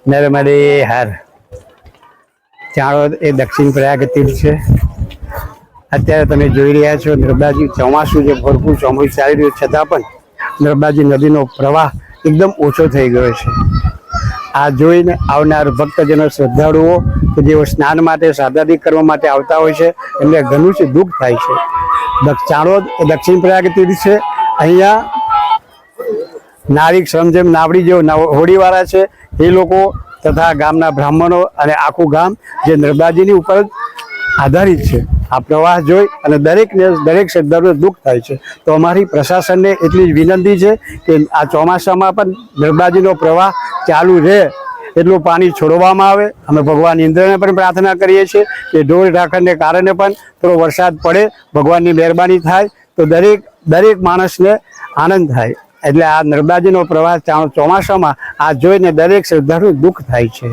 નર્મદે હર ચાણોદ એ દક્ષિણ પ્રયાગ તીર્થ છે। અત્યારે તમે જોઈ રહ્યા છો નર્મદાજી ચોમાસું જે ભરપૂર ચોમાસું ચાલી રહ્યું છતાં પણ નર્મદાજી નદીનો પ્રવાહ એકદમ ઓછો થઈ ગયો છે। આ જોઈને આવનાર ભક્તજનો શ્રદ્ધાળુઓ કે જેઓ સ્નાન માટે સાદાદી કરવા માટે આવતા હોય છે એમને ઘણું જ દુઃખ થાય છે। ચાણોદ એ દક્ષિણ પ્રયાગ તીર્થ છે। અહીંયા નાવિક શ્રમજેમ નાવડી જેવો હોડીવાળા છે એ લોકો તથા ગામના બ્રાહ્મણો અને આખું ગામ જે નર્મદાજીની ઉપર આધારિત છે। આ પ્રવાહ જોઈ અને દરેક શ્રદ્ધાળુઓને દુઃખ થાય છે। તો અમારી પ્રશાસનને એટલી જ વિનંતી છે કે આ ચોમાસામાં પણ નર્મદાજીનો પ્રવાહ ચાલુ રહે એટલું પાણી છોડવામાં આવે। અમે ભગવાન ઇન્દ્રને પણ પ્રાર્થના કરીએ છીએ કે ઢોર ઢાંખરને કારણે પણ થોડો વરસાદ પડે, ભગવાનની મહેરબાની થાય તો દરેક માણસને આનંદ થાય। એટલે આ નર્મદાજીનો પ્રવાહ ચોમાસામાં આ જોઈને દરેક શ્રદ્ધાળુ દુઃખ થાય છે।